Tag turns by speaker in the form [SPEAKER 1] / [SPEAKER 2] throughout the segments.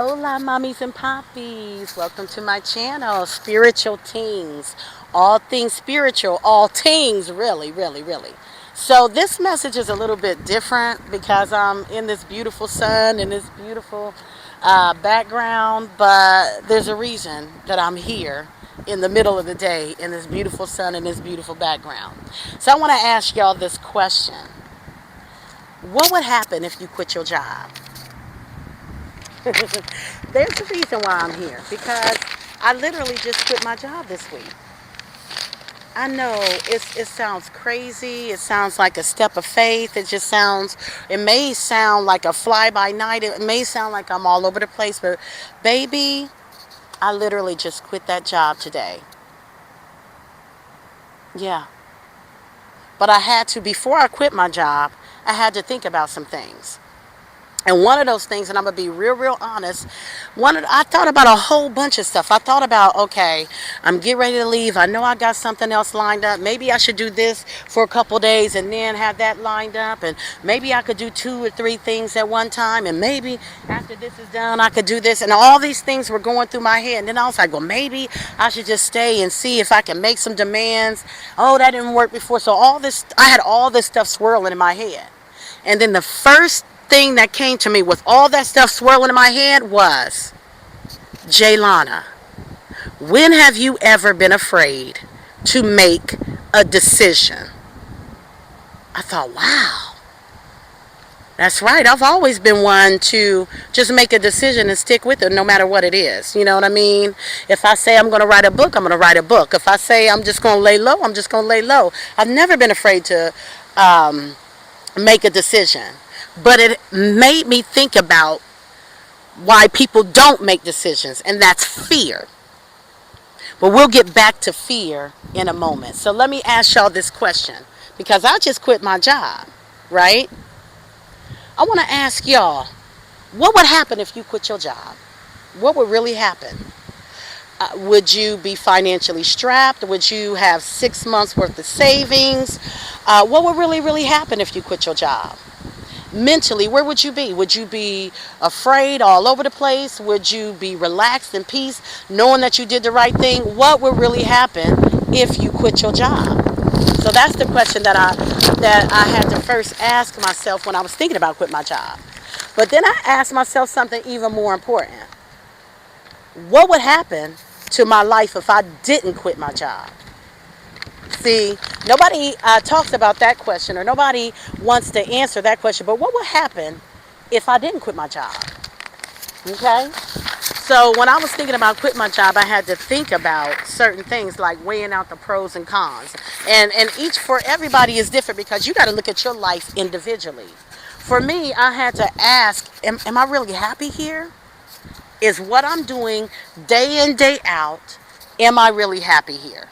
[SPEAKER 1] Hola, mommies and poppies. Welcome to my channel, Spiritual Teens. All things spiritual, all things really, really, really. So this message is a little bit different because I'm in this beautiful sun and this beautiful background, but there's a reason that I'm here in the middle of the day in this beautiful sun and this beautiful background. So I want to ask y'all this question. What would happen if you quit your job? There's a reason why I'm here because I literally just quit my job this week. I know it sounds crazy. It sounds like a step of faith. It may sound like a fly by night. It may sound like I'm all over the place, but baby, I literally just quit that job today. Yeah. But I had to, before I quit my job, I had to think about some things. And one of those things, and I'm gonna be real, real honest. I thought about a whole bunch of stuff. I thought about, okay, I'm getting ready to leave. I know I got something else lined up. Maybe I should do this for a couple days and then have that lined up. And maybe I could do 2 or 3 things at one time. And maybe after this is done, I could do this. And all these things were going through my head. And then I was like, well, maybe I should just stay and see if I can make some demands. Oh, that didn't work before. So I had all this stuff swirling in my head. And then the first thing that came to me with all that stuff swirling in my head was, Jaylana, when have you ever been afraid to make a decision? I thought, wow, that's right. I've always been one to just make a decision and stick with it no matter what it is. You know what I mean? If I say I'm going to write a book, I'm going to write a book. If I say I'm just going to lay low, I'm just going to lay low. I've never been afraid to make a decision. But it made me think about why people don't make decisions, and that's fear. But we'll get back to fear in a moment. So let me ask y'all this question, because I just quit my job, right? I want to ask y'all, what would happen if you quit your job? What would really happen? Would you be financially strapped? Would you have 6 months worth of savings? What would really, really happen if you quit your job? Mentally, where would you be? Would you be afraid all over the place? Would you be relaxed in peace knowing that you did the right thing? What would really happen if you quit your job? So that's the question that I had to first ask myself when I was thinking about quitting my job. But then I asked myself something even more important. What would happen to my life if I didn't quit my job? See, nobody talks about that question, or nobody wants to answer that question. But what would happen if I didn't quit my job? Okay? So when I was thinking about quitting my job, I had to think about certain things like weighing out the pros and cons. And each for everybody is different because you got to look at your life individually. For me, I had to ask, am I really happy here? Is what I'm doing day in, day out, am I really happy here?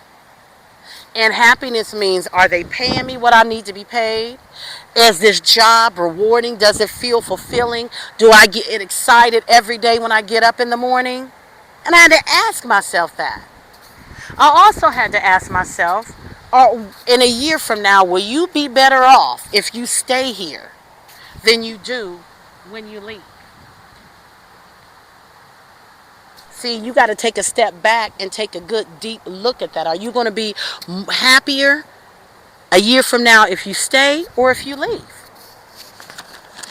[SPEAKER 1] And happiness means, are they paying me what I need to be paid? Is this job rewarding? Does it feel fulfilling? Do I get excited every day when I get up in the morning? And I had to ask myself that. I also had to ask myself, in a year from now, will you be better off if you stay here than you do when you leave? See, you got to take a step back and take a good deep look at that. Are you going to be happier a year from now if you stay or if you leave?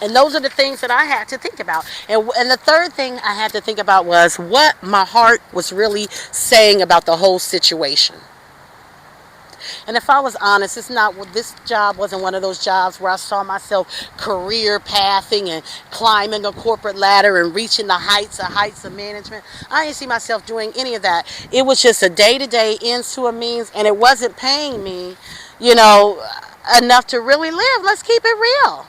[SPEAKER 1] And those are the things that I had to think about. And the third thing I had to think about was what my heart was really saying about the whole situation. And if I was honest, this job wasn't one of those jobs where I saw myself career pathing and climbing a corporate ladder and reaching the heights of management. I didn't see myself doing any of that. It was just a day-to-day ends to a means, and it wasn't paying me, you know, enough to really live. Let's keep it real.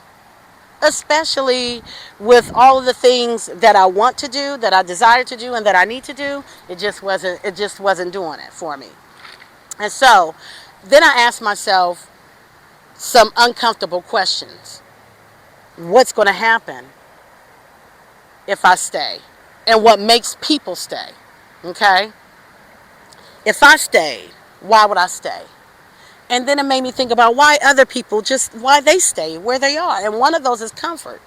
[SPEAKER 1] Especially with all of the things that I want to do, that I desire to do, and that I need to do, it just wasn't doing it for me. And so then I asked myself some uncomfortable questions. What's going to happen if I stay? And what makes people stay? Okay? If I stayed, why would I stay? And then it made me think about why other people why they stay where they are. And one of those is comfort.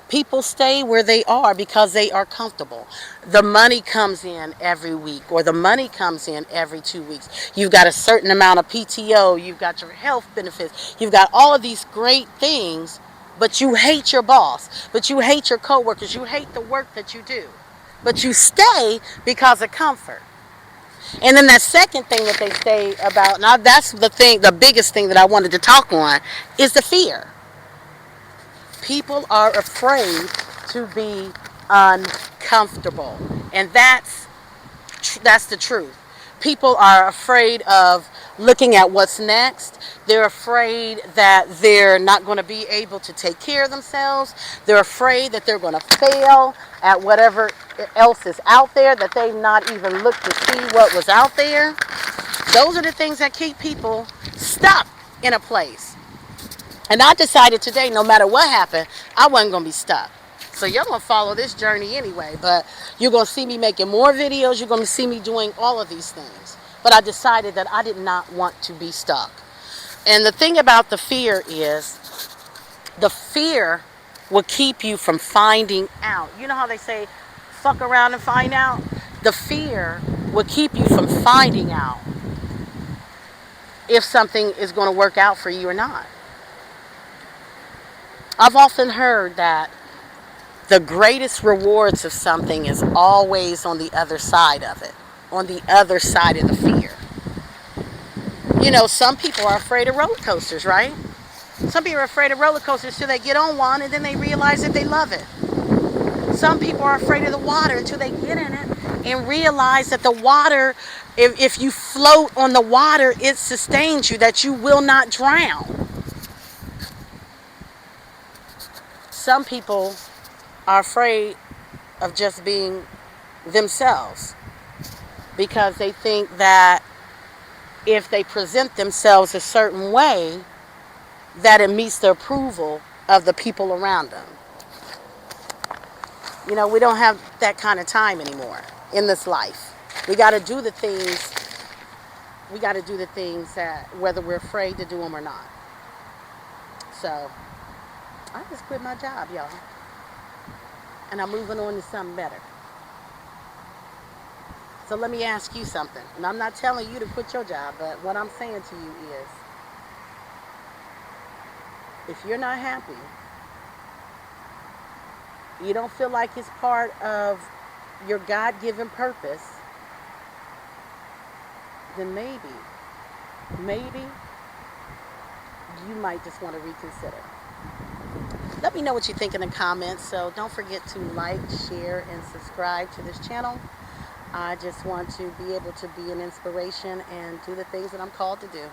[SPEAKER 1] People stay where they are because they are comfortable. The money comes in every week, or the money comes in every 2 weeks. You've got a certain amount of PTO, you've got your health benefits, you've got all of these great things, but you hate your boss, but you hate your coworkers, you hate the work that you do. But you stay because of comfort. And then that second thing that they say about, now that's the thing, the biggest thing that I wanted to talk on, is the fear. People are afraid to be uncomfortable, and that's the truth. People are afraid of looking at what's next. They're afraid that they're not going to be able to take care of themselves. They're afraid that they're going to fail at whatever else is out there, that they've not even looked to see what was out there. Those are the things that keep people stuck in a place. And I decided today, no matter what happened, I wasn't going to be stuck. So you're going to follow this journey anyway, but you're going to see me making more videos. You're going to see me doing all of these things. But I decided that I did not want to be stuck. And the thing about the fear is, the fear will keep you from finding out. You know how they say, fuck around and find out? The fear will keep you from finding out if something is going to work out for you or not. I've often heard that the greatest rewards of something is always on the other side of it, on the other side of the fear. You know, some people are afraid of roller coasters, right? Some people are afraid of roller coasters till they get on one and then they realize that they love it. Some people are afraid of the water until they get in it and realize that the water, if you float on the water, it sustains you, that you will not drown. Some people are afraid of just being themselves because they think that if they present themselves a certain way, that it meets the approval of the people around them. You know, we don't have that kind of time anymore in this life. We got to do the things. We got to do the things that, whether we're afraid to do them or not. So, I just quit my job, y'all. And I'm moving on to something better. So let me ask you something. And I'm not telling you to quit your job, but what I'm saying to you is, if you're not happy, you don't feel like it's part of your God-given purpose, then maybe you might just want to reconsider. Let me know what you think in the comments. So don't forget to like, share, and subscribe to this channel. I just want to be able to be an inspiration and do the things that I'm called to do.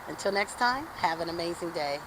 [SPEAKER 1] Until next time, have an amazing day.